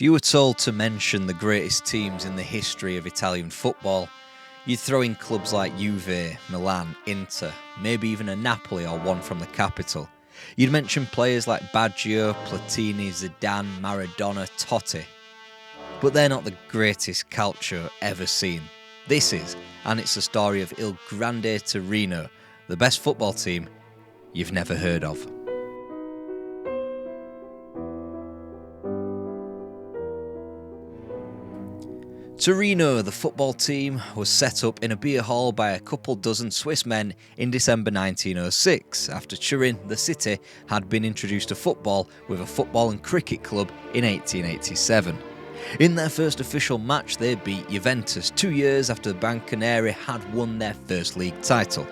you were told to mention the greatest teams in the history of Italian football, you'd throw in clubs like Juve, Milan, Inter, maybe even a Napoli or one from the capital. You'd mention players like Baggio, Platini, Zidane, Maradona, Totti. But they're not the greatest Calcio ever seen. This is, and it's the story of Il Grande Torino, the best football team you've never heard of. Torino, the football team, was set up in a beer hall by a couple dozen Swiss men in December 1906, after Turin, the city, had been introduced to football with a football and cricket club in 1887. In their first official match, they beat Juventus 2 years after the Bianconeri had won their first league title.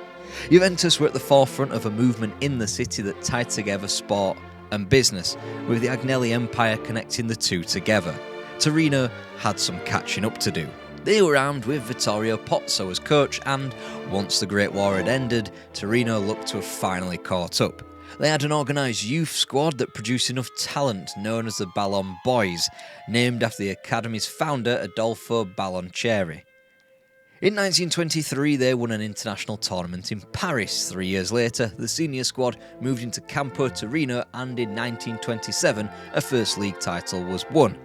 Juventus were at the forefront of a movement in the city that tied together sport and business, with the Agnelli Empire connecting the two together. Torino had some catching up to do. They were armed with Vittorio Pozzo as coach, and once the Great War had ended, Torino looked to have finally caught up. They had an organised youth squad that produced enough talent, known as the Ballon Boys, named after the academy's founder Adolfo Ballonchieri. In 1923, they won an international tournament in Paris. 3 years later, the senior squad moved into Campo Torino, and in 1927, a first league title was won.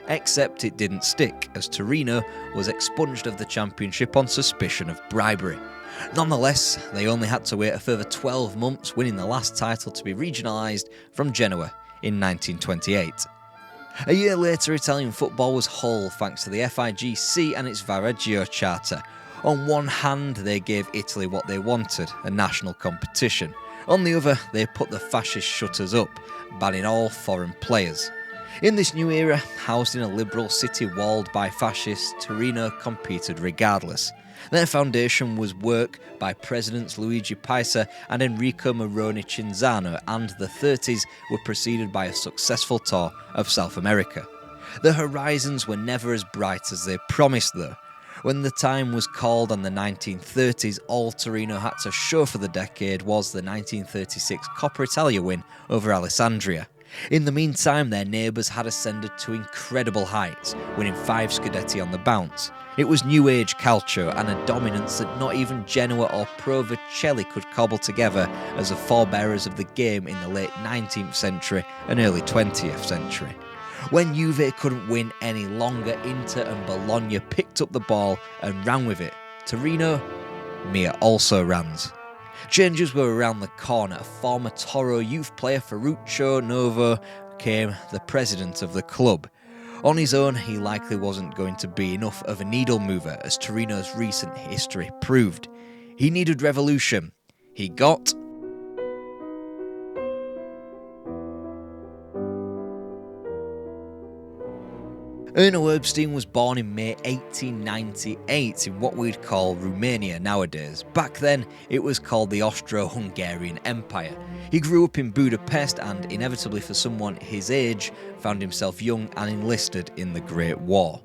Except it didn't stick, as Torino was expunged of the championship on suspicion of bribery. Nonetheless, they only had to wait a further 12 months, winning the last title to be regionalised from Genoa in 1928. A year later, Italian football was whole thanks to the FIGC and its Viareggio Charter. On one hand, they gave Italy what they wanted, a national competition. On the other, they put the fascist shutters up, banning all foreign players. In this new era, housed in a liberal city walled by fascists, Torino competed regardless. Their foundation was work by Presidents Luigi Paisa and Enrico Moroni Cinzano, and the 30s were preceded by a successful tour of South America. The horizons were never as bright as they promised, though. When the time was called on the 1930s, all Torino had to show for the decade was the 1936 Coppa Italia win over Alessandria. In the meantime, their neighbours had ascended to incredible heights, winning 5 Scudetti on the bounce. It was New Age Calcio and a dominance that not even Genoa or Pro Vercelli could cobble together as the forebearers of the game in the late 19th century and early 20th century. When Juve couldn't win any longer, Inter and Bologna picked up the ball and ran with it. Torino, Mia also runs. Changes were around the corner. Former Toro youth player Ferruccio Novo became the president of the club. On his own, he likely wasn't going to be enough of a needle mover, as Torino's recent history proved. He needed revolution. He got Erno Erbstein was born in May 1898 in what we'd call Romania nowadays. Back then, it was called the Austro-Hungarian Empire. He grew up in Budapest and, inevitably for someone his age, found himself young and enlisted in the Great War.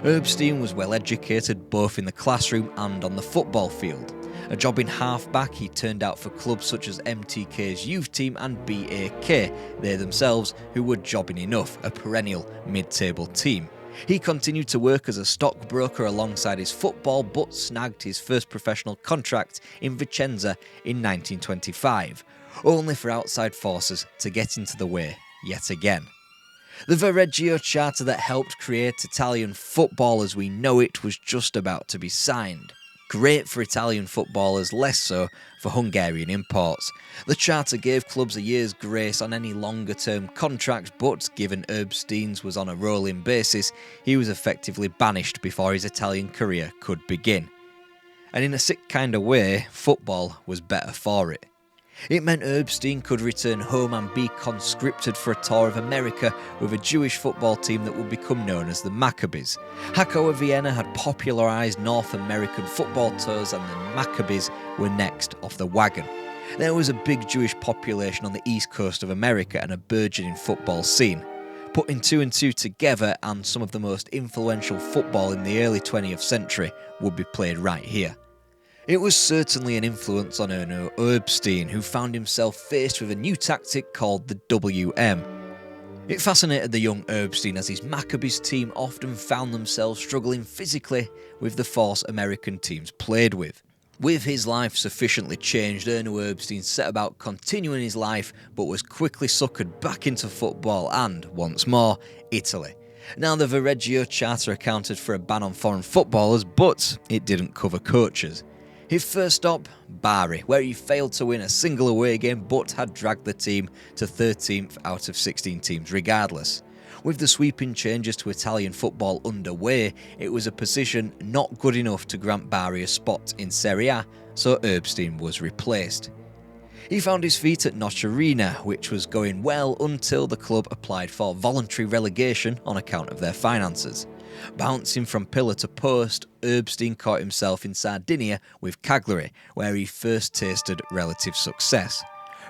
Erbstein was well educated both in the classroom and on the football field. A job in half-back, he turned out for clubs such as MTK's youth team and BAK, they themselves who were jobbing enough, a perennial mid-table team. He continued to work as a stockbroker alongside his football, but snagged his first professional contract in Vicenza in 1925, only for outside forces to get into the way yet again. The Viareggio Charter that helped create Italian football as we know it was just about to be signed. Great for Italian footballers, less so for Hungarian imports. The charter gave clubs a year's grace on any longer-term contracts, but given Erbstein's was on a rolling basis, he was effectively banished before his Italian career could begin. And in a sick kind of way, football was better for it. It meant Erbstein could return home and be conscripted for a tour of America with a Jewish football team that would become known as the Maccabees. Hakoah Vienna had popularised North American football tours, and the Maccabees were next off the wagon. There was a big Jewish population on the east coast of America and a burgeoning football scene. Putting 2 and 2 together, and some of the most influential football in the early 20th century would be played right here. It was certainly an influence on Erno Erbstein, who found himself faced with a new tactic called the WM. It fascinated the young Erbstein as his Maccabees team often found themselves struggling physically with the force American teams played with. With his life sufficiently changed, Erno Erbstein set about continuing his life but was quickly suckered back into football and, once more, Italy. Now the Viareggio Charter accounted for a ban on foreign footballers, but it didn't cover coaches. His first stop, Bari, where he failed to win a single away game but had dragged the team to 13th out of 16 teams regardless. With the sweeping changes to Italian football underway, it was a position not good enough to grant Bari a spot in Serie A, so Erbstein was replaced. He found his feet at Nocerina, which was going well until the club applied for voluntary relegation on account of their finances. Bouncing from pillar to post, Erbstein caught himself in Sardinia with Cagliari, where he first tasted relative success.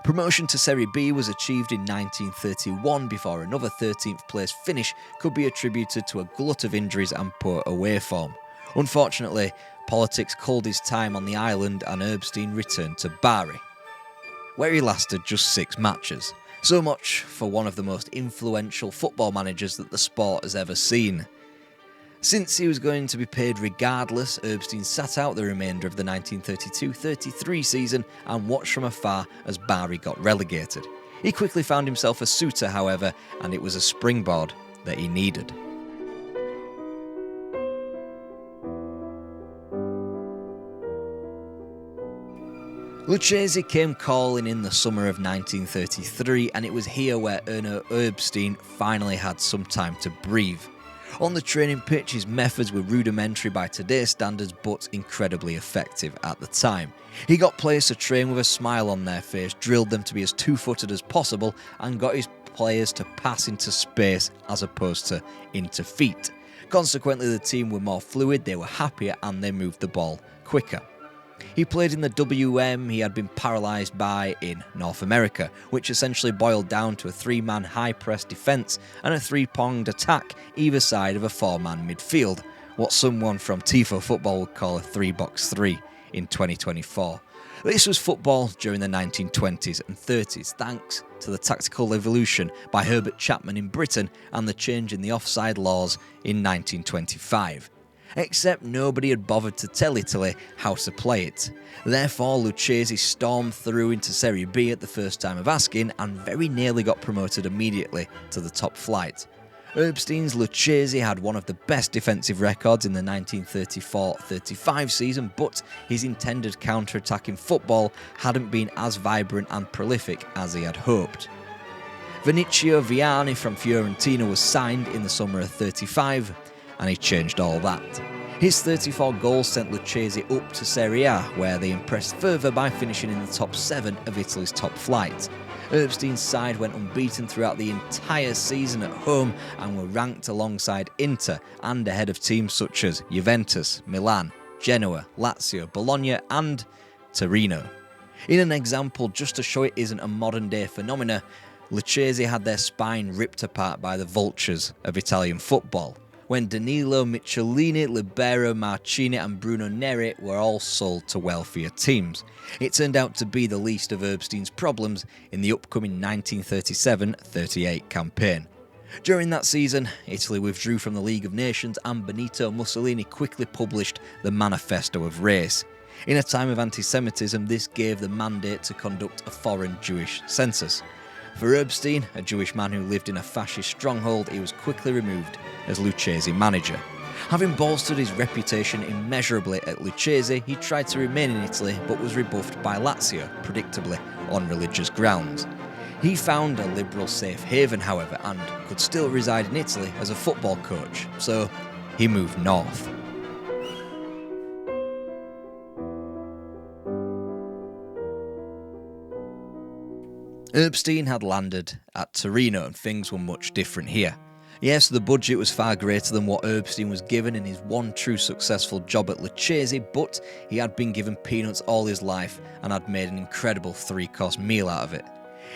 Promotion to Serie B was achieved in 1931 before another 13th place finish could be attributed to a glut of injuries and poor away form. Unfortunately, politics called his time on the island and Erbstein returned to Bari, where he lasted just 6 matches. So much for one of the most influential football managers that the sport has ever seen. Since he was going to be paid regardless, Erbstein sat out the remainder of the 1932-33 season and watched from afar as Bari got relegated. He quickly found himself a suitor, however, and it was a springboard that he needed. Lucchese came calling in the summer of 1933, and it was here where Erno Erbstein finally had some time to breathe. On the training pitch, his methods were rudimentary by today's standards, but incredibly effective at the time. He got players to train with a smile on their face, drilled them to be as two-footed as possible, and got his players to pass into space as opposed to into feet. Consequently, the team were more fluid, they were happier, and they moved the ball quicker. He played in the WM he had been paralysed by in North America, which essentially boiled down to a 3-man high-press defence and a 3-pronged attack either side of a 4-man midfield, what someone from Tifo football would call a 3-box-3 in 2024. This was football during the 1920s and 30s, thanks to the tactical evolution by Herbert Chapman in Britain and the change in the offside laws in 1925. Except nobody had bothered to tell Italy how to play it. Therefore, Lucchese stormed through into Serie B at the first time of asking and very nearly got promoted immediately to the top flight. Erbstein's Lucchese had one of the best defensive records in the 1934-35 season, but his intended counter-attacking football hadn't been as vibrant and prolific as he had hoped. Vinicio Viani from Fiorentina was signed in the summer of 35, and he changed all that. His 34 goals sent Lucchese up to Serie A, where they impressed further by finishing in the top 7 of Italy's top flight. Erbstein's side went unbeaten throughout the entire season at home and were ranked alongside Inter and ahead of teams such as Juventus, Milan, Genoa, Lazio, Bologna and Torino. In an example just to show it isn't a modern day phenomena, Lucchese had their spine ripped apart by the vultures of Italian football, when Danilo, Michelini, Libero, Marcini and Bruno Neri were all sold to wealthier teams. It turned out to be the least of Erbstein's problems in the upcoming 1937-38 campaign. During that season, Italy withdrew from the League of Nations and Benito Mussolini quickly published the Manifesto of Race. In a time of anti-Semitism, this gave the mandate to conduct a foreign Jewish census. For Erbstein, a Jewish man who lived in a fascist stronghold, he was quickly removed as Lucchese manager. Having bolstered his reputation immeasurably at Lucchese, he tried to remain in Italy but was rebuffed by Lazio, predictably on religious grounds. He found a liberal safe haven, however, and could still reside in Italy as a football coach, so he moved north. Erbstein had landed at Torino and things were much different here. Yes, the budget was far greater than what Erbstein was given in his one true successful job at Lucchese, but he had been given peanuts all his life and had made an incredible 3-course meal out of it.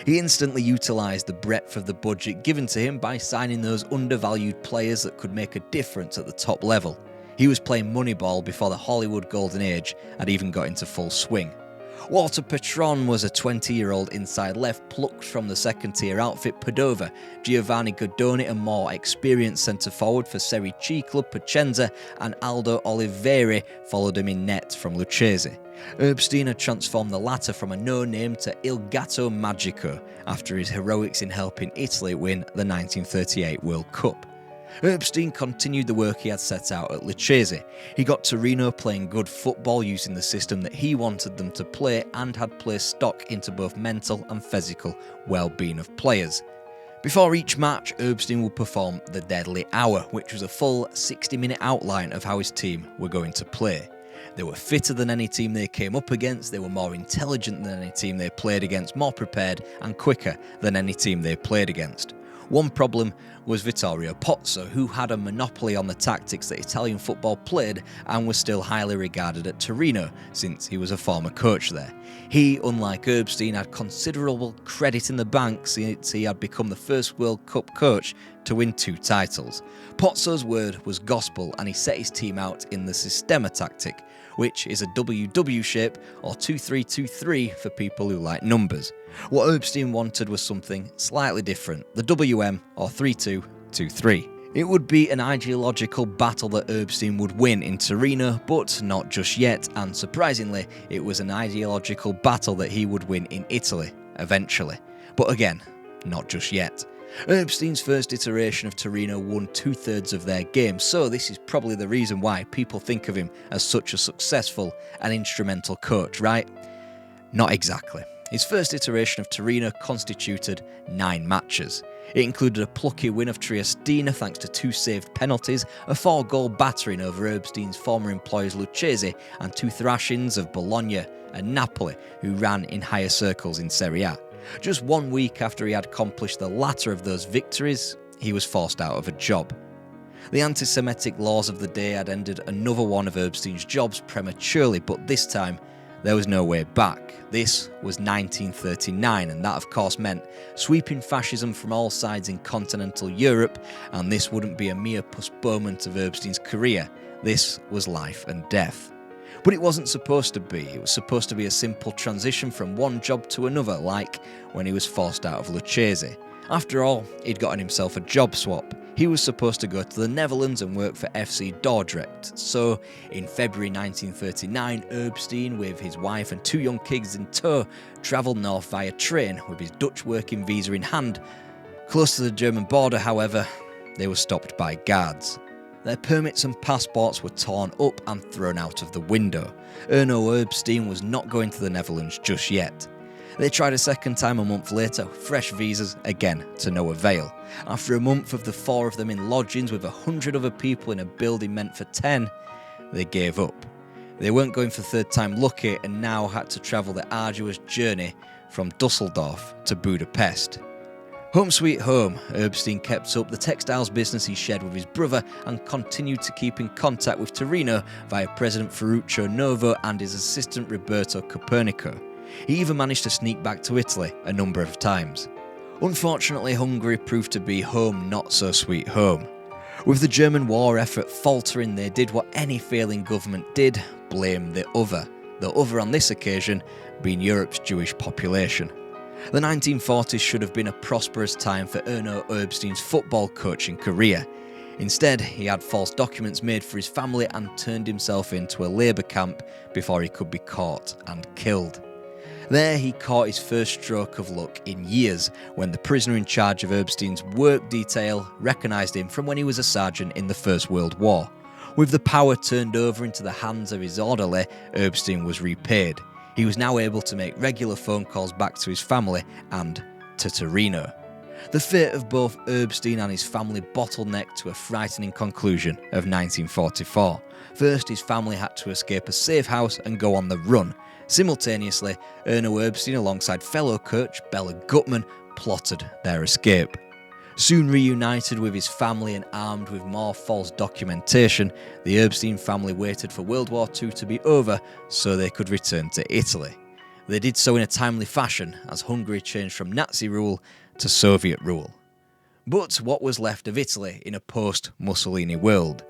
He instantly utilised the breadth of the budget given to him by signing those undervalued players that could make a difference at the top level. He was playing Moneyball before the Hollywood Golden Age had even got into full swing. Walter Petron was a 20-year-old inside left plucked from the second-tier outfit Padova. Giovanni Godoni, a more experienced centre-forward for Serie C club Piacenza, and Aldo Oliveri followed him in net from Lucchese. Erbstein had transformed the latter from a no-name to Il Gatto Magico after his heroics in helping Italy win the 1938 World Cup. Erbstein continued the work he had set out at Lucchese. He got Torino playing good football using the system that he wanted them to play and had placed stock into both mental and physical well-being of players. Before each match, Erbstein would perform the Deadly Hour, which was a full 60-minute outline of how his team were going to play. They were fitter than any team they came up against, they were more intelligent than any team they played against, more prepared and quicker than any team they played against. One problem was Vittorio Pozzo, who had a monopoly on the tactics that Italian football played and was still highly regarded at Torino, since he was a former coach there. He, unlike Erbstein, had considerable credit in the bank since he had become the first World Cup coach to win 2 titles. Pozzo's word was gospel, and he set his team out in the Sistema tactic, which is a WW shape or 2-3-2-3 for people who like numbers. What Erbstein wanted was something slightly different, the WM or 3-2-2-3. It would be an ideological battle that Erbstein would win in Torino, but not just yet, and surprisingly, it was an ideological battle that he would win in Italy, eventually. But again, not just yet. Erbstein's first iteration of Torino won 2/3 of their games, so this is probably the reason why people think of him as such a successful and instrumental coach, right? Not exactly. His first iteration of Torino constituted 9 matches. It included a plucky win of Triestina thanks to 2 saved penalties, a 4-goal battering over Erbstein's former employers Lucchese, and 2 thrashings of Bologna and Napoli, who ran in higher circles in Serie A. Just 1 week after he had accomplished the latter of those victories, he was forced out of a job. The anti-Semitic laws of the day had ended another one of Erbstein's jobs prematurely, but this time there was no way back. This was 1939, and that of course meant sweeping fascism from all sides in continental Europe, and this wouldn't be a mere postponement of Erbstein's career. This was life and death. But it wasn't supposed to be. It was supposed to be a simple transition from one job to another, like when he was forced out of Lucchese. After all, he'd gotten himself a job swap. He was supposed to go to the Netherlands and work for FC Dordrecht. So, in February 1939, Erbstein, with his wife and 2 young kids in tow, travelled north via train with his Dutch working visa in hand. Close to the German border, however, they were stopped by guards. Their permits and passports were torn up and thrown out of the window. Erno Erbstein was not going to the Netherlands just yet. They tried a second time a month later, fresh visas, again to no avail. After a month of the 4 of them in lodgings with 100 other people in a building meant for 10, they gave up. They weren't going for third time lucky and now had to travel the arduous journey from Dusseldorf to Budapest. Home sweet home, Erbstein kept up the textiles business he shared with his brother and continued to keep in contact with Torino via President Ferruccio Novo and his assistant Roberto Copernico. He even managed to sneak back to Italy a number of times. Unfortunately, Hungary proved to be home not so sweet home. With the German war effort faltering, they did what any failing government did, blame the other on this occasion being Europe's Jewish population. The 1940s should have been a prosperous time for Erno Erbstein's football coaching career. Instead, he had false documents made for his family and turned himself into a labour camp before he could be caught and killed. There he caught his first stroke of luck in years when the prisoner in charge of Erbstein's work detail recognised him from when he was a sergeant in the First World War. With the power turned over into the hands of his orderly, Erbstein was repaid. He was now able to make regular phone calls back to his family and to Torino. The fate of both Erbstein and his family bottlenecked to a frightening conclusion of 1944. First, his family had to escape a safe house and go on the run. Simultaneously, Erno Erbstein alongside fellow coach Bela Gutmann plotted their escape. Soon reunited with his family and armed with more false documentation, the Erbstein family waited for World War II to be over so they could return to Italy. They did so in a timely fashion as Hungary changed from Nazi rule to Soviet rule. But what was left of Italy in a post-Mussolini world?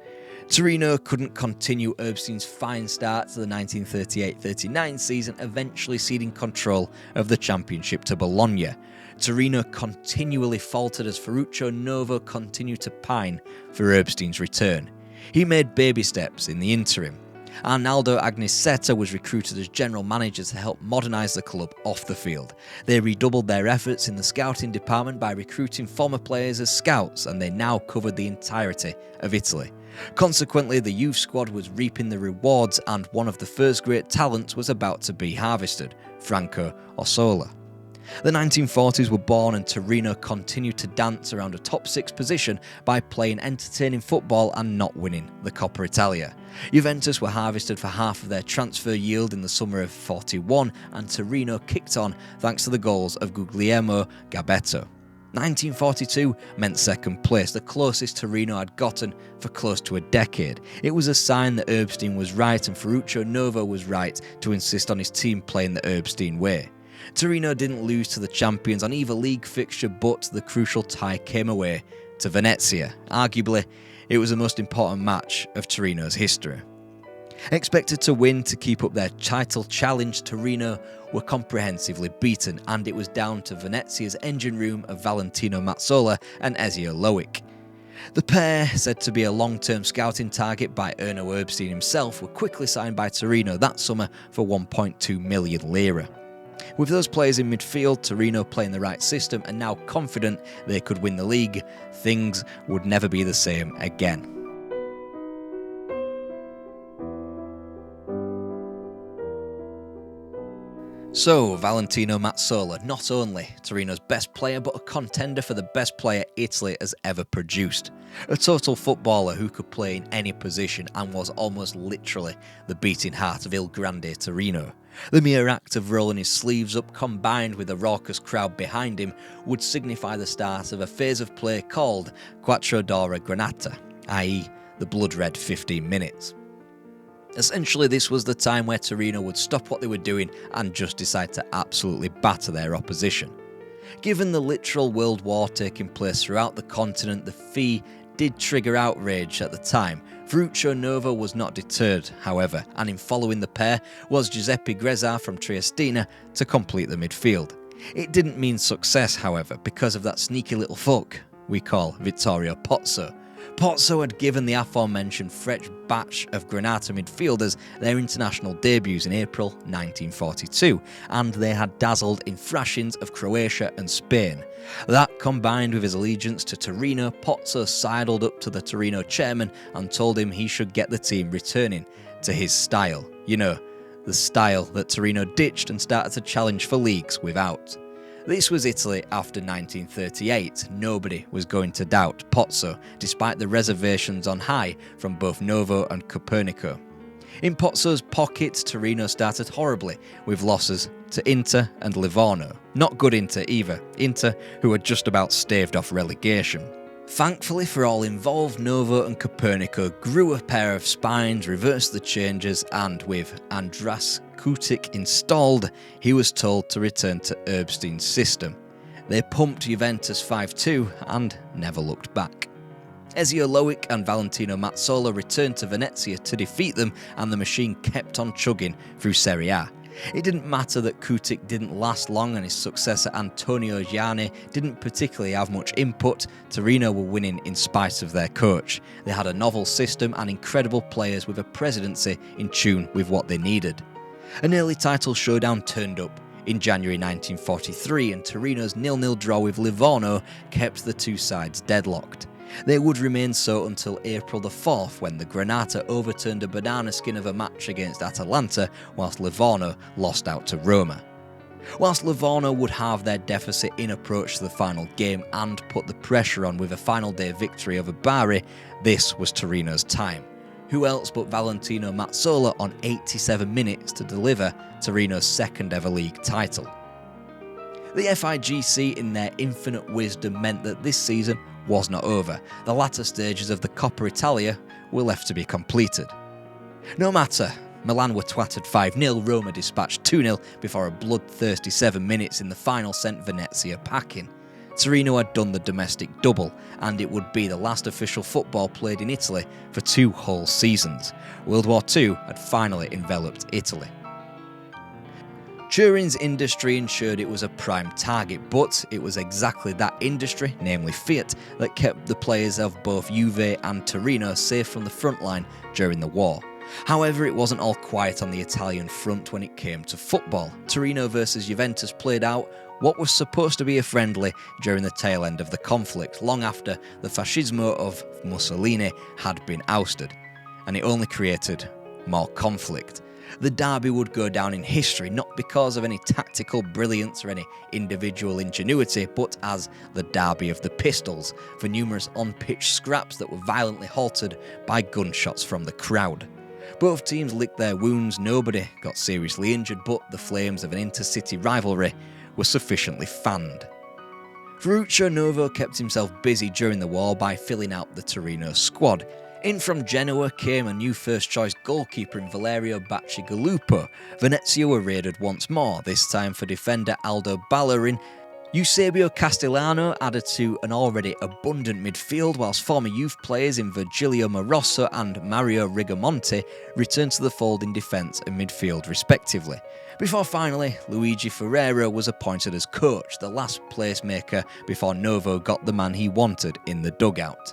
Torino couldn't continue Erbstein's fine start to the 1938-39 season, eventually ceding control of the championship to Bologna. Torino continually faltered as Ferruccio Novo continued to pine for Erbstein's return. He made baby steps in the interim. Arnaldo Agneseta was recruited as general manager to help modernise the club off the field. They redoubled their efforts in the scouting department by recruiting former players as scouts, and they now covered the entirety of Italy. Consequently, the youth squad was reaping the rewards, and one of the first great talents was about to be harvested, Franco Ossola. The 1940s were born, and Torino continued to dance around a top 6 position by playing entertaining football and not winning the Coppa Italia. Juventus were harvested for half of their transfer yield in the summer of 41, and Torino kicked on thanks to the goals of Guglielmo Gabetto. 1942 meant second place, the closest Torino had gotten for close to a decade. It was a sign that Erbstein was right and Ferruccio Novo was right to insist on his team playing the Erbstein way. Torino didn't lose to the champions on either league fixture, but the crucial tie came away to Venezia. Arguably, it was the most important match of Torino's history. Expected to win to keep up their title challenge, Torino were comprehensively beaten, and it was down to Venezia's engine room of Valentino Mazzola and Ezio Loic. The pair, said to be a long-term scouting target by Erno Erbstein himself, were quickly signed by Torino that summer for 1.2 million lira. With those players in midfield, Torino playing the right system and now confident they could win the league, things would never be the same again. So, Valentino Mazzola, not only Torino's best player, but a contender for the best player Italy has ever produced. A total footballer who could play in any position and was almost literally the beating heart of Il Grande Torino. The mere act of rolling his sleeves up, combined with a raucous crowd behind him, would signify the start of a phase of play called Quattro d'Ora Granata, i.e. the blood-red 15 minutes. Essentially, this was the time where Torino would stop what they were doing and just decide to absolutely batter their opposition. Given the literal world war taking place throughout the continent, the fee did trigger outrage at the time. Ferruccio Novo was not deterred, however, and in following the pair was Giuseppe Grezza from Triestina to complete the midfield. It didn't mean success, however, because of that sneaky little fuck we call Vittorio Pozzo. Pozzo had given the aforementioned fresh batch of Granata midfielders their international debuts in April 1942, and they had dazzled in thrashings of Croatia and Spain. That, combined with his allegiance to Torino, Pozzo sidled up to the Torino chairman and told him he should get the team returning to his style. You know, the style that Torino ditched and started to challenge for leagues without. This was Italy after 1938. Nobody was going to doubt Pozzo, despite the reservations on high from both Novo and Copernico. In Pozzo's pocket, Torino started horribly, with losses to Inter and Livorno. Not good Inter either, Inter who had just about staved off relegation. Thankfully for all involved, Novo and Copernico grew a pair of spines, reversed the changes, and with Andras Kutic installed, he was told to return to Erbstein's system. They pumped Juventus 5-2 and never looked back. Ezio Loic and Valentino Mazzola returned to Venezia to defeat them, and the machine kept on chugging through Serie A. It didn't matter that Kutic didn't last long and his successor Antonio Gianni didn't particularly have much input. Torino were winning in spite of their coach. They had a novel system and incredible players with a presidency in tune with what they needed. An early title showdown turned up in January 1943, and Torino's 0-0 draw with Livorno kept the two sides deadlocked. They would remain so until April the 4th, when the Granata overturned a banana skin of a match against Atalanta, whilst Livorno lost out to Roma. Whilst Livorno would have their deficit in approach to the final game and put the pressure on with a final day victory over Bari, this was Torino's time. Who else but Valentino Mazzola on 87 minutes to deliver Torino's second ever league title. The FIGC, in their infinite wisdom, meant that this season was not over. The latter stages of the Coppa Italia were left to be completed. No matter, Milan were twatted 5-0, Roma dispatched 2-0 before a bloodthirsty 7 minutes in the final sent Venezia packing. Torino had done the domestic double, and it would be the last official football played in Italy for 2 whole seasons. World War II had finally enveloped Italy. Turin's industry ensured it was a prime target, but it was exactly that industry, namely Fiat, that kept the players of both Juve and Torino safe from the front line during the war. However, it wasn't all quiet on the Italian front when it came to football. Torino versus Juventus played out what was supposed to be a friendly during the tail end of the conflict, long after the fascismo of Mussolini had been ousted, and it only created more conflict. The derby would go down in history not because of any tactical brilliance or any individual ingenuity, but as the Derby of the Pistols, for numerous on-pitch scraps that were violently halted by gunshots from the crowd. Both teams licked their wounds, nobody got seriously injured, but the flames of an intercity rivalry were sufficiently fanned. Ferruccio Novo kept himself busy during the war by filling out the Torino squad. In from Genoa came a new first-choice goalkeeper in Valerio Bacigalupo. Venezia were raided once more, this time for defender Aldo Ballerin. Eusebio Castellano added to an already abundant midfield, whilst former youth players in Virgilio Moroso and Mario Rigamonti returned to the fold in defence and midfield respectively. Before finally, Luigi Ferrero was appointed as coach, the last placemaker before Novo got the man he wanted in the dugout.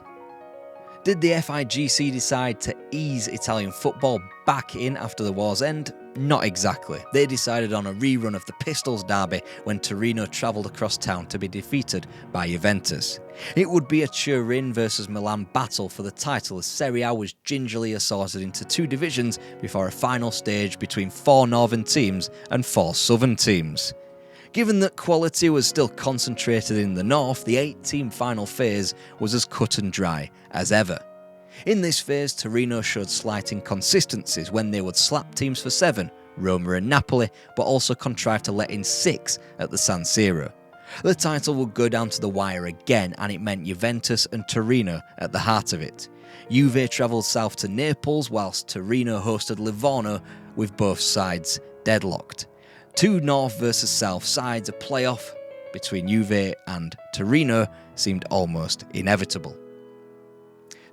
Did the FIGC decide to ease Italian football back in after the war's end? Not exactly. They decided on a rerun of the Pistols derby when Torino travelled across town to be defeated by Juventus. It would be a Turin versus Milan battle for the title, as Serie A was gingerly assorted into 2 divisions before a final stage between 4 northern teams and 4 southern teams. Given that quality was still concentrated in the north, the 8-team final phase was as cut and dry as ever. In this phase, Torino showed slight inconsistencies when they would slap teams for 7, Roma and Napoli, but also contrived to let in 6 at the San Siro. The title would go down to the wire again, and it meant Juventus and Torino at the heart of it. Juve travelled south to Naples, whilst Torino hosted Livorno, with both sides deadlocked. 2 north versus south sides, a playoff between Juve and Torino seemed almost inevitable.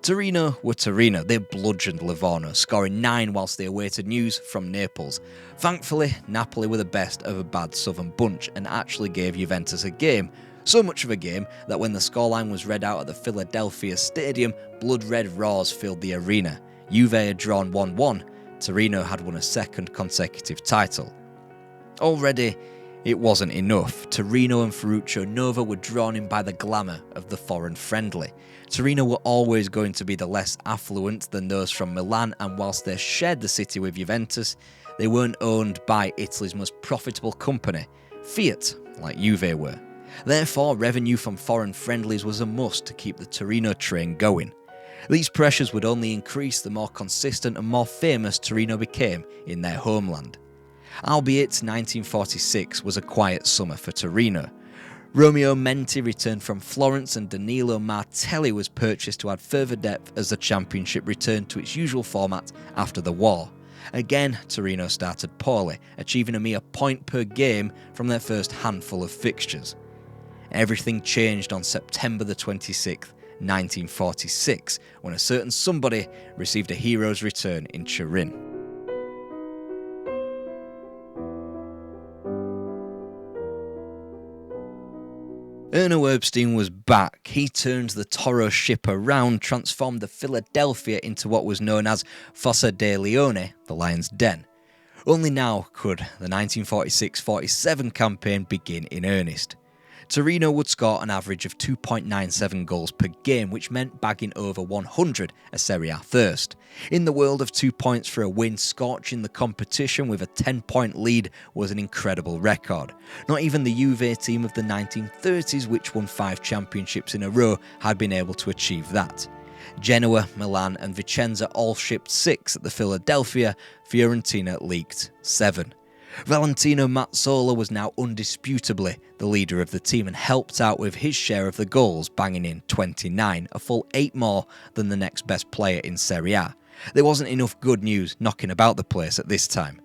Torino were Torino. They bludgeoned Livorno, scoring 9 whilst they awaited news from Naples. Thankfully, Napoli were the best of a bad southern bunch and actually gave Juventus a game. So much of a game that when the scoreline was read out at the Philadelphia Stadium, blood-red roars filled the arena. Juve had drawn 1-1. Torino had won a second consecutive title. Already, it wasn't enough. Torino and Ferruccio Novo were drawn in by the glamour of the foreign friendly. Torino were always going to be the less affluent than those from Milan, and whilst they shared the city with Juventus, they weren't owned by Italy's most profitable company, Fiat, like Juve were. Therefore, revenue from foreign friendlies was a must to keep the Torino train going. These pressures would only increase the more consistent and more famous Torino became in their homeland. Albeit 1946 was a quiet summer for Torino. Romeo Menti returned from Florence and Danilo Martelli was purchased to add further depth as the championship returned to its usual format after the war. Again, Torino started poorly, achieving a mere point per game from their first handful of fixtures. Everything changed on September the 26th, 1946, when a certain somebody received a hero's return in Turin. Erno Erbstein was back. He turned the Toro ship around, transformed the Philadelphia into what was known as Fossa dei Leoni, the Lion's Den. Only now could the 1946-47 campaign begin in earnest. Torino would score an average of 2.97 goals per game, which meant bagging over 100, a Serie A first. In the world of 2 points for a win, scorching the competition with a 10-point lead was an incredible record. Not even the Juve team of the 1930s, which won 5 championships in a row, had been able to achieve that. Genoa, Milan and Vicenza all shipped 6 at the Philadelphia, Fiorentina leaked 7. Valentino Mazzola was now undisputably the leader of the team and helped out with his share of the goals, banging in 29, a full 8 more than the next best player in Serie A. There wasn't enough good news knocking about the place at this time.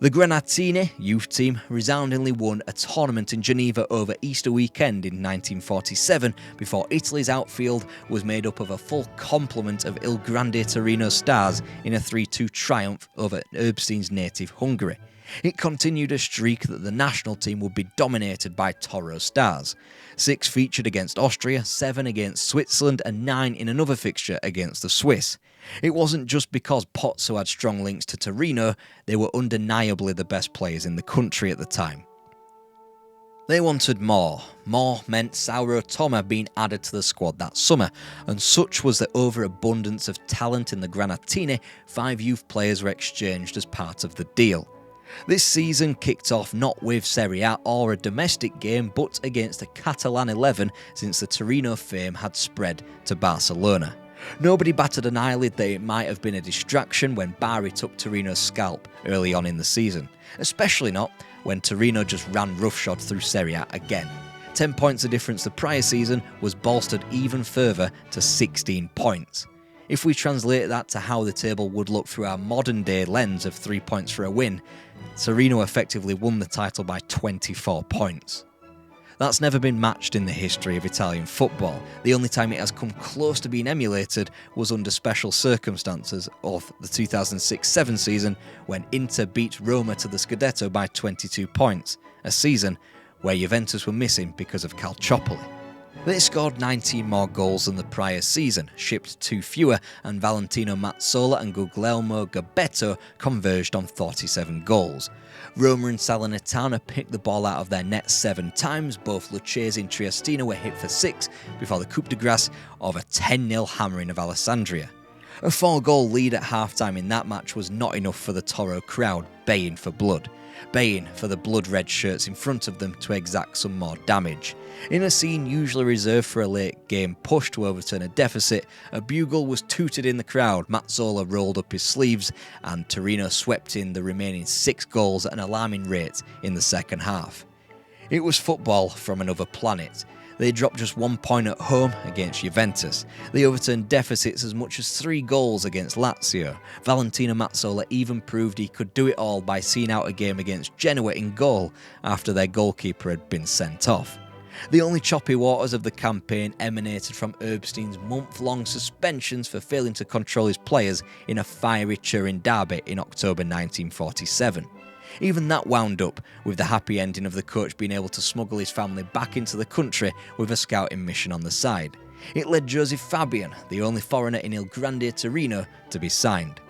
The Granatini youth team resoundingly won a tournament in Geneva over Easter weekend in 1947 before Italy's outfield was made up of a full complement of Il Grande Torino stars in a 3-2 triumph over Erbstein's native Hungary. It continued a streak that the national team would be dominated by Toro stars. 6 featured against Austria, 7 against Switzerland and 9 in another fixture against the Swiss. It wasn't just because Pozzo had strong links to Torino, they were undeniably the best players in the country at the time. They wanted more. More meant Sauro Toma being added to the squad that summer, and such was the overabundance of talent in the Granatini, 5 youth players were exchanged as part of the deal. This season kicked off not with Serie A or a domestic game, but against a Catalan 11 since the Torino fame had spread to Barcelona. Nobody batted an eyelid that it might have been a distraction when Bari took Torino's scalp early on in the season, especially not when Torino just ran roughshod through Serie A again. 10 points of difference the prior season was bolstered even further to 16 points. If we translate that to how the table would look through our modern day lens of 3 points for a win, Torino effectively won the title by 24 points. That's never been matched in the history of Italian football. The only time it has come close to being emulated was under special circumstances of the 2006-07 season when Inter beat Roma to the Scudetto by 22 points, a season where Juventus were missing because of Calciopoli. They scored 19 more goals than the prior season, shipped 2 fewer, and Valentino Mazzola and Guglielmo Gabetto converged on 47 goals. Roma and Salernitana picked the ball out of their net 7 times, both Lucchese and Triestino were hit for 6 before the coup de grace of a 10-0 hammering of Alessandria. A 4-goal lead at half-time in that match was not enough for the Toro crowd, baying for blood. Baying for the blood-red shirts in front of them to exact some more damage. In a scene usually reserved for a late-game push to overturn a deficit, a bugle was tooted in the crowd, Mazzola rolled up his sleeves, and Torino swept in the remaining 6 goals at an alarming rate in the second half. It was football from another planet. They dropped just 1 point at home against Juventus. They overturned deficits as much as 3 goals against Lazio. Valentino Mazzola even proved he could do it all by seeing out a game against Genoa in goal after their goalkeeper had been sent off. The only choppy waters of the campaign emanated from Erbstein's month-long suspensions for failing to control his players in a fiery Turin derby in October 1947. Even that wound up with the happy ending of the coach being able to smuggle his family back into the country with a scouting mission on the side. It led Joseph Fabian, the only foreigner in Il Grande Torino, to be signed.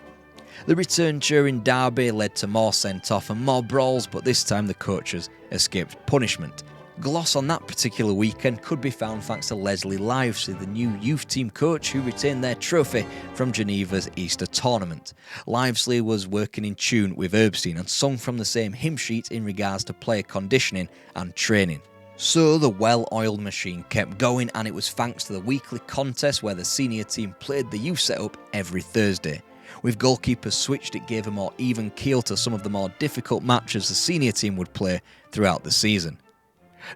The return Turin derby led to more sent-off and more brawls, but this time the coaches escaped punishment. Gloss on that particular weekend could be found thanks to Leslie Livesey, the new youth team coach who retained their trophy from Geneva's Easter tournament. Livesey was working in tune with Erbstein and sung from the same hymn sheet in regards to player conditioning and training. So the well-oiled machine kept going, and it was thanks to the weekly contest where the senior team played the youth setup every Thursday. With goalkeepers switched, it gave a more even keel to some of the more difficult matches the senior team would play throughout the season.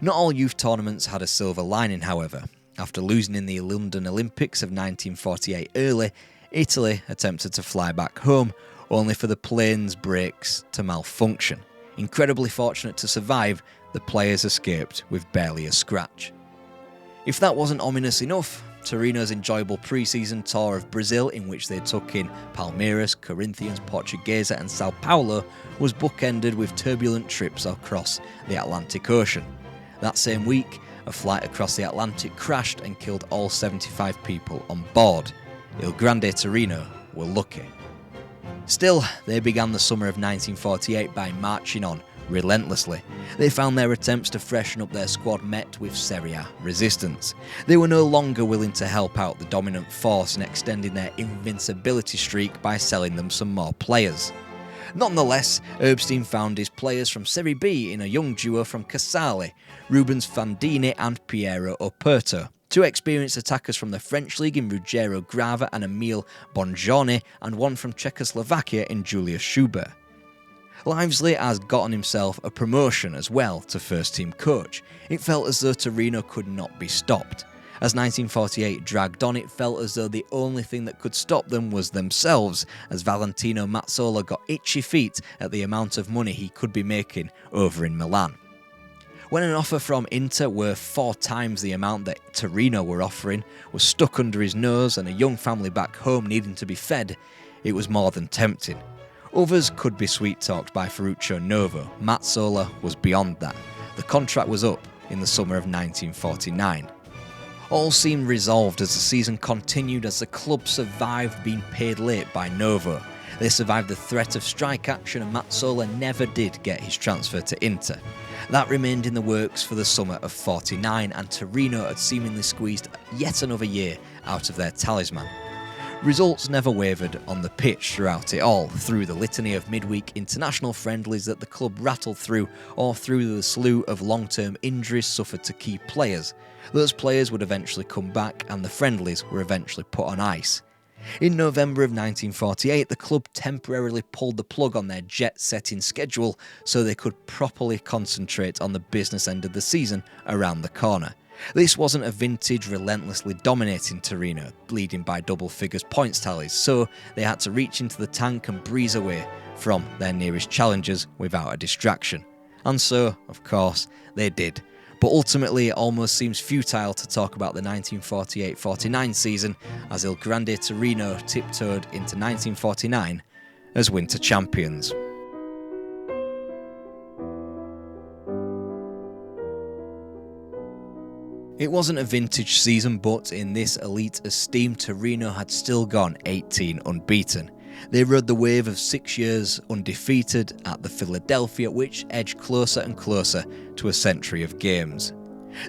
Not all youth tournaments had a silver lining, however. After losing in the London Olympics of 1948 early, Italy attempted to fly back home, only for the plane's brakes to malfunction. Incredibly fortunate to survive, the players escaped with barely a scratch. If that wasn't ominous enough, Torino's enjoyable pre-season tour of Brazil, in which they took in Palmeiras, Corinthians, Portuguesa and Sao Paulo, was bookended with turbulent trips across the Atlantic Ocean. That same week, a flight across the Atlantic crashed and killed all 75 people on board. Il Grande Torino were lucky. Still, they began the summer of 1948 by marching on relentlessly. They found their attempts to freshen up their squad met with Serie A resistance. They were no longer willing to help out the dominant force in extending their invincibility streak by selling them some more players. Nonetheless, Erbstein found his players from Serie B in a young duo from Casale, Rubens Fandini and Piero Operto, 2 experienced attackers from the French league in Ruggero Grava and Emile Bongiorni, and 1 from Czechoslovakia in Julius Schubert. Livesey has gotten himself a promotion as well to first-team coach. It felt as though Torino could not be stopped. As 1948 dragged on, it felt as though the only thing that could stop them was themselves, as Valentino Mazzola got itchy feet at the amount of money he could be making over in Milan. When an offer from Inter worth 4 times the amount that Torino were offering was stuck under his nose and a young family back home needing to be fed, it was more than tempting. Others could be sweet-talked by Ferruccio Novo. Mazzola was beyond that. The contract was up in the summer of 1949. All seemed resolved as the season continued as the club survived being paid late by Novo. They survived the threat of strike action and Mazzola never did get his transfer to Inter. That remained in the works for the summer of 49 and Torino had seemingly squeezed yet another year out of their talisman. Results never wavered on the pitch throughout it all, through the litany of midweek international friendlies that the club rattled through, or through the slew of long-term injuries suffered to key players. Those players would eventually come back and the friendlies were eventually put on ice. In November of 1948, the club temporarily pulled the plug on their jet-setting schedule so they could properly concentrate on the business end of the season around the corner. This wasn't a vintage, relentlessly dominating Torino, leading by double figures points tallies, so they had to reach into the tank and breeze away from their nearest challengers without a distraction. And so, of course, they did. But ultimately, it almost seems futile to talk about the 1948-49 season, as Il Grande Torino tiptoed into 1949 as winter champions. It wasn't a vintage season, but in this elite esteem, Torino had still gone 18 unbeaten. They rode the wave of 6 years undefeated at the Philadelphia, which edged closer and closer to a century of games.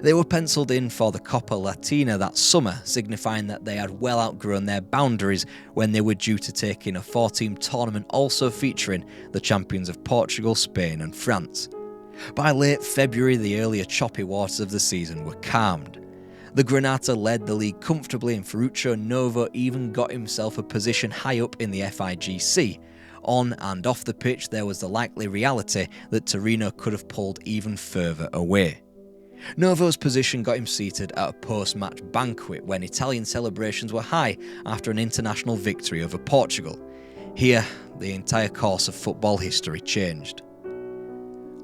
They were penciled in for the Coppa Latina that summer, signifying that they had well outgrown their boundaries when they were due to take in a 4-team tournament also featuring the champions of Portugal, Spain and France. By late February, the earlier choppy waters of the season were calmed. The Granata led the league comfortably and Ferruccio Novo even got himself a position high up in the FIGC. On and off the pitch, there was the likely reality that Torino could have pulled even further away. Novo's position got him seated at a post-match banquet when Italian celebrations were high after an international victory over Portugal. Here, the entire course of football history changed.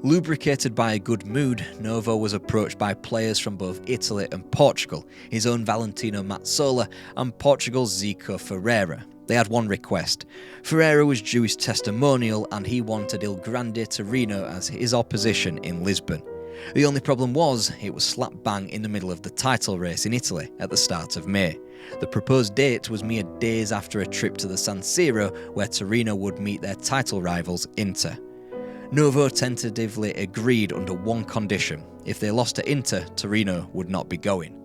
Lubricated by a good mood, Novo was approached by players from both Italy and Portugal, his own Valentino Mazzola and Portugal's Zico Ferreira. They had one request. Ferreira was due his testimonial and he wanted Il Grande Torino as his opposition in Lisbon. The only problem was, it was slap bang in the middle of the title race in Italy at the start of May. The proposed date was mere days after a trip to the San Siro where Torino would meet their title rivals Inter. Novo tentatively agreed under one condition: if they lost to Inter, Torino would not be going.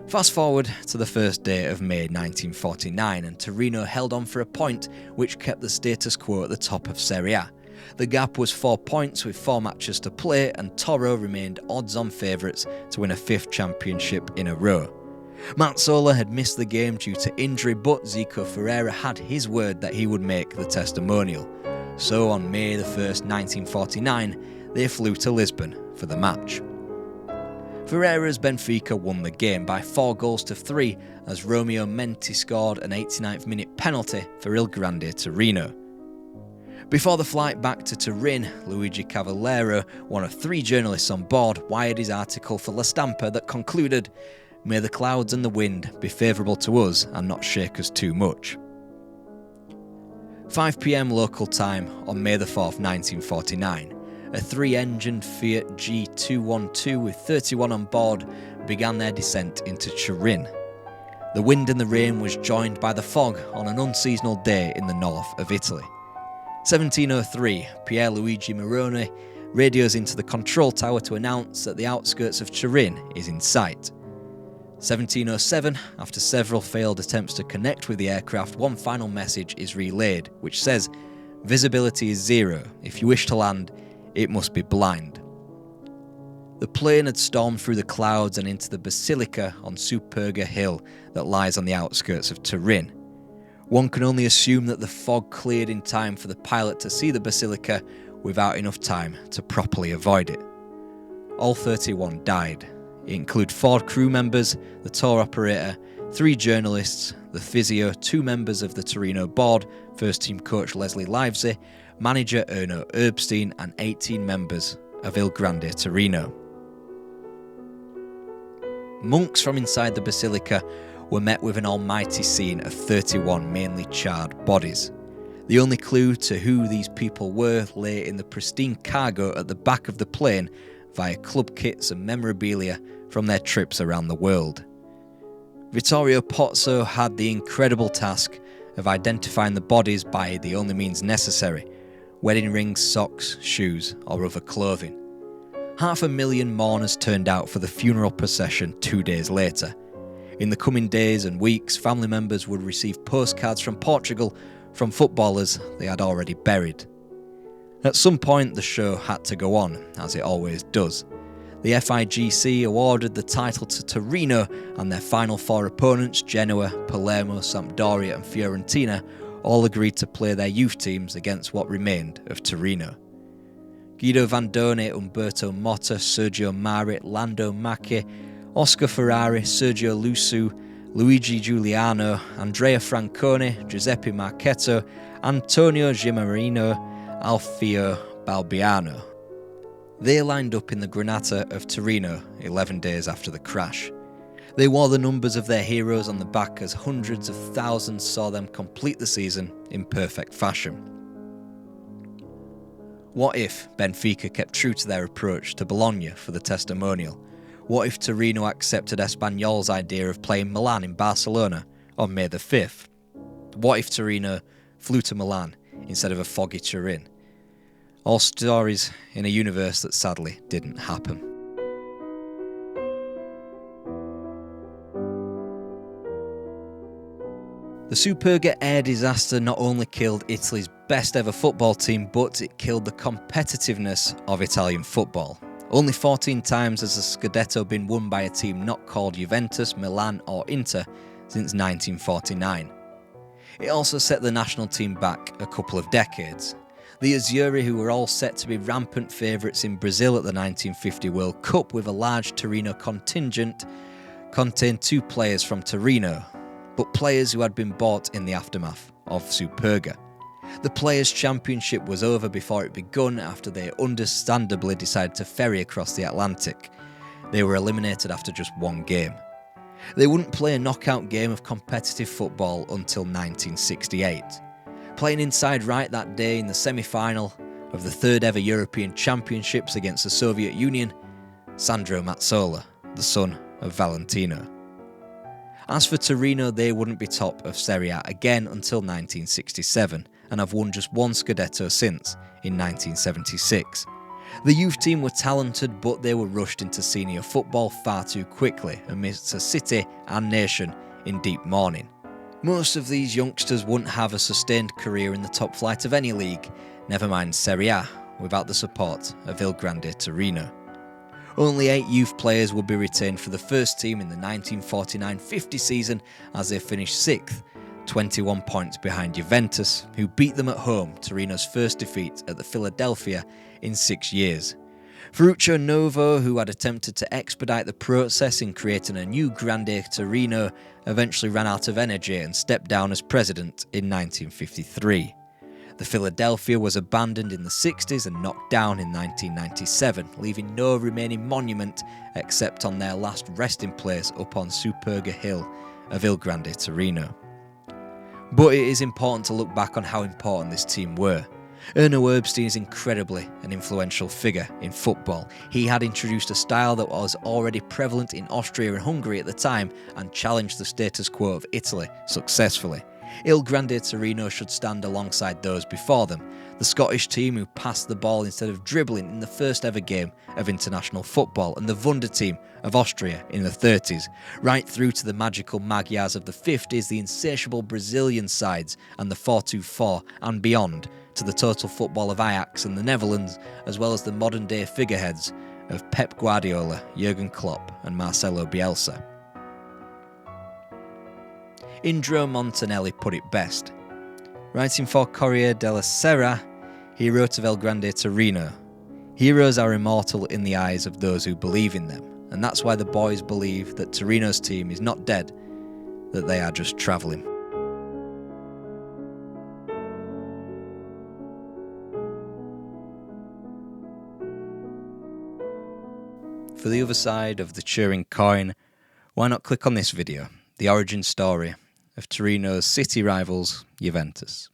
Fast forward to the first day of May 1949 and Torino held on for a point which kept the status quo at the top of Serie A. The gap was 4 points with 4 matches to play and Toro remained odds-on favourites to win a 5th championship in a row. Mazzola had missed the game due to injury, but Zico Ferreira had his word that he would make the testimonial. So on May 1st, 1949, they flew to Lisbon for the match. Ferreira's Benfica won the game by 4-3 as Romeo Menti scored an 89th minute penalty for Il Grande Torino. Before the flight back to Turin, Luigi Cavallero, one of 3 journalists on board, wired his article for La Stampa that concluded, "May the clouds and the wind be favourable to us and not shake us too much." 5 p.m. local time on May 4th, 1949, a 3-engined Fiat G212 with 31 on board began their descent into Turin. The wind and the rain was joined by the fog on an unseasonal day in the north of Italy. 1703, Pierluigi Moroni radios into the control tower to announce that the outskirts of Turin is in sight. 1707, after several failed attempts to connect with the aircraft, one final message is relayed, which says, "Visibility is 0. If you wish to land, it must be blind." The plane had stormed through the clouds and into the Basilica on Superga Hill that lies on the outskirts of Turin. One can only assume that the fog cleared in time for the pilot to see the Basilica without enough time to properly avoid it. All 31 died. It included 4 crew members, the tour operator, 3 journalists, the physio, 2 members of the Torino board, first team coach Leslie Livesey, manager Erno Erbstein, and 18 members of Il Grande Torino. Monks from inside the basilica were met with an almighty scene of 31 mainly charred bodies. The only clue to who these people were lay in the pristine cargo at the back of the plane via club kits and memorabilia from their trips around the world. Vittorio Pozzo had the incredible task of identifying the bodies by the only means necessary: wedding rings, socks, shoes, or other clothing. 500,000 mourners turned out for the funeral procession 2 days later. In the coming days and weeks, family members would receive postcards from Portugal from footballers they had already buried. At some point, the show had to go on, as it always does. The FIGC awarded the title to Torino, and their final 4 opponents, Genoa, Palermo, Sampdoria and Fiorentina, all agreed to play their youth teams against what remained of Torino. Guido Vandone, Umberto Motta, Sergio Marit, Lando Macchi, Oscar Ferrari, Sergio Lusu, Luigi Giuliano, Andrea Francone, Giuseppe Marchetto, Antonio Giamarino, Alfio Balbiano. They lined up in the Granata of Torino 11 days after the crash. They wore the numbers of their heroes on the back as hundreds of thousands saw them complete the season in perfect fashion. What if Benfica kept true to their approach to Bologna for the testimonial? What if Torino accepted Espanyol's idea of playing Milan in Barcelona on May the 5th? What if Torino flew to Milan instead of a foggy Turin? All stories in a universe that sadly didn't happen. The Superga air disaster not only killed Italy's best ever football team, but it killed the competitiveness of Italian football. Only 14 times has the Scudetto been won by a team not called Juventus, Milan or Inter since 1949. It also set the national team back a couple of decades. The Azzurri, who were all set to be rampant favourites in Brazil at the 1950 World Cup with a large Torino contingent, contained 2 players from Torino, but players who had been bought in the aftermath of Superga. The Players' Championship was over before it begun after they understandably decided to ferry across the Atlantic. They were eliminated after just 1 game. They wouldn't play a knockout game of competitive football until 1968. Playing inside right that day in the semi-final of the 3rd ever European Championships against the Soviet Union, Sandro Mazzola, the son of Valentino. As for Torino, they wouldn't be top of Serie A again until 1967 and have won just 1 Scudetto since, in 1976. The youth team were talented, but they were rushed into senior football far too quickly amidst a city and nation in deep mourning. Most of these youngsters wouldn't have a sustained career in the top flight of any league, never mind Serie A, without the support of Il Grande Torino. Only 8 youth players would be retained for the first team in the 1949-50 season as they finished 6th, 21 points behind Juventus, who beat them at home, Torino's first defeat at the Philadelphia in 6 years. Ferruccio Novo, who had attempted to expedite the process in creating a new Grande Torino, eventually ran out of energy and stepped down as president in 1953. The Philadelphia was abandoned in the 60s and knocked down in 1997, leaving no remaining monument except on their last resting place up on Superga Hill of Il Grande Torino. But it is important to look back on how important this team were. Erno Erbstein is incredibly an influential figure in football. He had introduced a style that was already prevalent in Austria and Hungary at the time and challenged the status quo of Italy successfully. Il Grande Torino should stand alongside those before them, the Scottish team who passed the ball instead of dribbling in the first ever game of international football, and the Wunder team of Austria in the 30s, right through to the magical Magyars of the 50s, the insatiable Brazilian sides and the 4-2-4 and beyond, to the total football of Ajax and the Netherlands, as well as the modern day figureheads of Pep Guardiola, Jurgen Klopp and Marcelo Bielsa. Indro Montanelli put it best. Writing for Corriere della Sera, he wrote of Il Grande Torino, "Heroes are immortal in the eyes of those who believe in them, and that's why the boys believe that Torino's team is not dead, that they are just travelling. For the other side of the Turin coin, why not click on this video, the origin story of Torino's city rivals, Juventus.